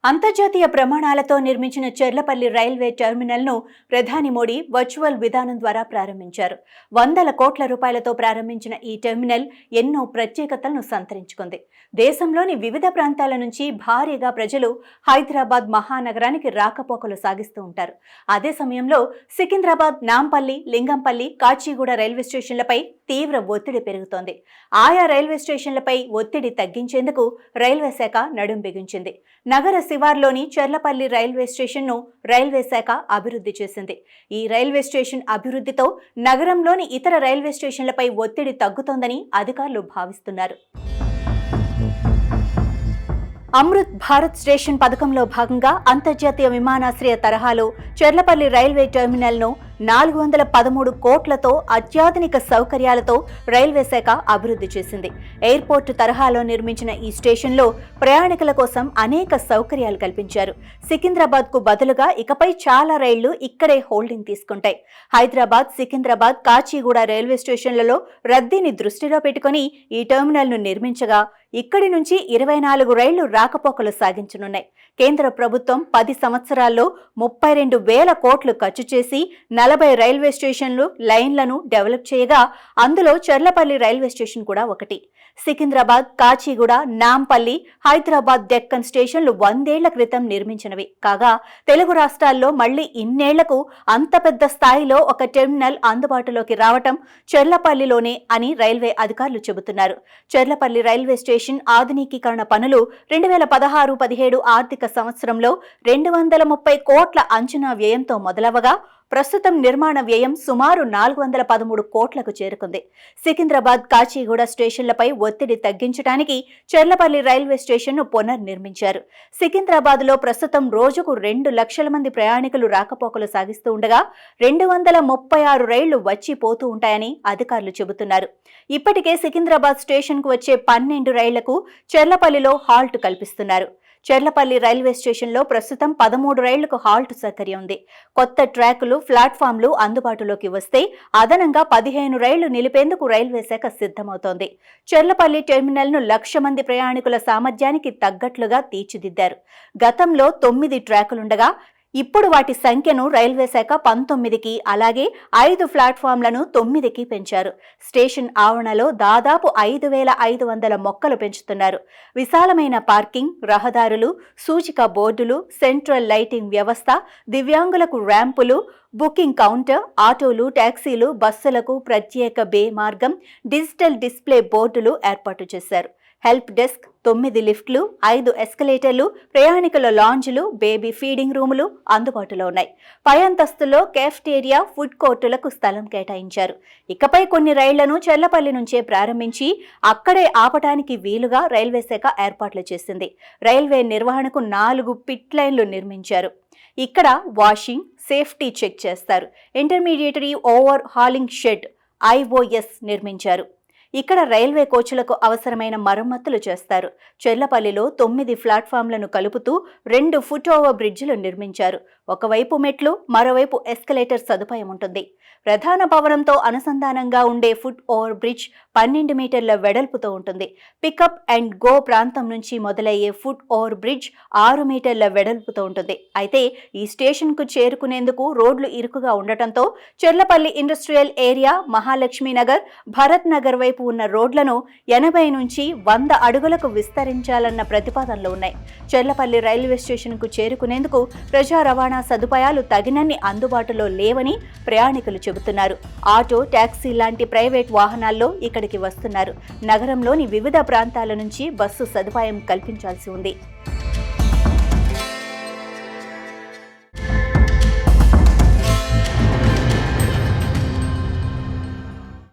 అంతర్జాతీయ ప్రమాణాలతో నిర్మించిన చెర్లపల్లి రైల్వే టెర్మినల్ను ప్రధాని మోడీ వర్చువల్ విధానం ద్వారా ప్రారంభించారు. వందల కోట్ల రూపాయలతో ప్రారంభించిన ఈ టెర్మినల్ ఎన్నో ప్రత్యేకతలను సంతరించుకుంది. దేశంలోని వివిధ ప్రాంతాల నుంచి భారీగా ప్రజలు హైదరాబాద్ మహానగరానికి రాకపోకలు సాగిస్తూ ఉంటారు. అదే సమయంలో సికింద్రాబాద్, నాంపల్లి, లింగంపల్లి, కాచిగూడ రైల్వే స్టేషన్లపై తీవ్ర ఒత్తిడి పెరుగుతోంది. ఆయా రైల్వే స్టేషన్లపై ఒత్తిడి తగ్గించేందుకు రైల్వే శాఖ నడుం బిగించింది. నగర శివార్లోని చెర్లపల్లి రైల్వే స్టేషన్ను రైల్వే శాఖ అభివృద్ధి చేసింది. ఈ రైల్వే స్టేషన్ అభివృద్ధితో నగరంలోని ఇతర రైల్వే స్టేషన్లపై ఒత్తిడి తగ్గుతోందని అధికారులు భావిస్తున్నారు. అమృత్ భారత్ స్టేషన్ పథకంలో భాగంగా అంతర్జాతీయ విమానాశ్రయ తరహాలో చెర్లపల్లి రైల్వే టెర్మినల్ను 413 కోట్లతో అత్యాధునిక సౌకర్యాలతో రైల్వే శాఖ అభివృద్ధి చేసింది. ఎయిర్పోర్టు తరహాలో నిర్మించిన ఈ స్టేషన్లో ప్రయాణికుల కోసం అనేక సౌకర్యాలు కల్పించారు. సికింద్రాబాద్కు బదులుగా ఇకపై చాలా రైళ్లు ఇక్కడే హోల్డింగ్ తీసుకుంటాయి. హైదరాబాద్, సికింద్రాబాద్, కాచిగూడ రైల్వే స్టేషన్లలో రద్దీని దృష్టిలో పెట్టుకుని ఈ టెర్మినల్ను నిర్మించగా ఇక్కడి నుంచి 24 రైళ్లు రాకపోకలు సాగించనున్నాయి. కేంద్ర ప్రభుత్వం 10 సంవత్సరాల్లో 32,000 కోట్లు ఖర్చు చేసి 40 రైల్వే స్టేషన్లు, లైన్లను డెవలప్ చేయగా అందులో చెర్లపల్లి రైల్వే స్టేషన్ కూడా ఒకటి. సికింద్రాబాద్, కాచిగూడ, నాంపల్లి, హైదరాబాద్ డెక్కన్ స్టేషన్లు 100 ఏళ్ల క్రితం నిర్మించినవి కాగా తెలుగు రాష్ట్రాల్లో మళ్లీ ఇన్నేళ్లకు అంత పెద్ద స్థాయిలో ఒక టెర్మినల్ అందుబాటులోకి రావటం చెర్లపల్లిలోనే అని రైల్వే అధికారులు చెబుతున్నారు. చెర్లపల్లి రైల్వే స్టేషన్ ఆధునికీకరణ పనులు 2016-17 ఆర్థిక సంవత్సరంలో 230 కోట్ల అంచనా వ్యయంతో మొదలవగా ప్రస్తుతం నిర్మాణ వ్యయం సుమారు 413 కోట్లకు చేరుకుంది. సికింద్రాబాద్, కాచిగూడ స్టేషన్లపై ఒత్తిడి తగ్గించడానికి చెర్లపల్లి రైల్వే స్టేషన్ను పునర్నిర్మించారు. సికింద్రాబాద్లో ప్రస్తుతం రోజుకు 2 లక్షల మంది ప్రయాణికులు రాకపోకలు సాగిస్తూ ఉండగా 236 రైళ్లు వచ్చి పోతూ ఉంటాయని అధికారులు చెబుతున్నారు. ఇప్పటికే సికింద్రాబాద్ స్టేషన్కు వచ్చే 12 రైళ్లకు చెర్లపల్లిలో హాల్ట్ కల్పిస్తున్నారు. చెర్లపల్లి రైల్వే స్టేషన్లో ప్రస్తుతం 13 రైళ్లకు హాల్ట్ సౌకర్యం ఉంది. కొత్త ట్రాకులు, ప్లాట్ఫామ్లు అందుబాటులోకి వస్తే అదనంగా 15 రైళ్లు నిలిపేందుకు రైల్వే శాఖ సిద్ధమవుతోంది. చెర్లపల్లి టెర్మినల్ను 1,00,000 మంది ప్రయాణికుల సామర్థ్యానికి తగ్గట్లుగా తీర్చిదిద్దారు. గతంలో 9 ట్రాకులుండగా ఇప్పుడు వాటి సంఖ్యను రైల్వే శాఖ 19కి, అలాగే 5 ప్లాట్ఫామ్లను 9కి పెంచారు. స్టేషన్ ఆవరణలో దాదాపు 5,500 మొక్కలు పెంచుతున్నారు. విశాలమైన పార్కింగ్, రహదారులు, సూచిక బోర్డులు, సెంట్రల్ లైటింగ్ వ్యవస్థ, దివ్యాంగులకు ర్యాంపులు, బుకింగ్ కౌంటర్, ఆటోలు, టాక్సీలు, బస్సులకు ప్రత్యేక బే మార్గం, డిజిటల్ డిస్ప్లే బోర్డులు ఏర్పాటు చేశారు. హెల్ప్ డెస్క్, 9 లిఫ్ట్లు, 5 ఎస్కలేటర్లు, ప్రయాణికుల లాంజ్లు, బేబీ ఫీడింగ్ రూములు అందుబాటులో ఉన్నాయి. పై అంతస్తులో కేఫ్టేరియా, ఫుడ్ కోర్టులకు స్థలం కేటాయించారు. ఇకపై కొన్ని రైళ్లను చెర్లపల్లి నుంచే ప్రారంభించి అక్కడే ఆపటానికి వీలుగా రైల్వే శాఖ ఏర్పాట్లు చేసింది. రైల్వే నిర్వహణకు 4 పిట్ లైన్లు నిర్మించారు. ఇక్కడ వాషింగ్, సేఫ్టీ చెక్ చేస్తారు. Intermediary over hauling shed IOS నిర్మించారు. ఇక్కడ రైల్వే కోచ్లకు అవసరమైన మరమ్మతులు చేస్తారు. చెర్లపల్లిలో 9 ప్లాట్ఫామ్లను కలుపుతూ 2 ఫుట్ ఓవర్ బ్రిడ్జిలు నిర్మించారు. ఒకవైపు మెట్లు, మరోవైపు ఎస్కలేటర్ సదుపాయం ఉంటుంది. ప్రధాన భవనంతో అనుసంధానంగా ఉండే ఫుట్ ఓవర్ బ్రిడ్జ్ 12 మీటర్ల వెడల్పుతో ఉంటుంది. పికప్ అండ్ గో ప్రాంతం నుంచి మొదలయ్యే ఫుట్ ఓవర్ బ్రిడ్జ్ 6 మీటర్ల వెడల్పుతో ఉంటుంది. అయితే ఈ స్టేషన్కు చేరుకునేందుకు రోడ్లు ఇరుకుగా ఉండటంతో చెర్లపల్లి ఇండస్ట్రియల్ ఏరియా, మహాలక్ష్మి నగర్, భరత్ నగర్ వైపు ఉన్న రోడ్లను 80 నుంచి 100 అడుగులకు విస్తరించాలన్న ప్రతిపాదనలు ఉన్నాయి. చెర్లపల్లి రైల్వే స్టేషన్కు చేరుకునేందుకు ప్రజా రవాణా సదుపాయాలు తగినన్ని అందుబాటులో లేవని ప్రయాణికులు చెబుతున్నారు. ఆటో, టాక్సీ లాంటి ప్రైవేట్ వాహనాల్లో ఇక్కడికి వస్తున్నారు. నగరంలోని వివిధ ప్రాంతాల నుంచి బస్సు సదుపాయం కల్పించాల్సి ఉంది.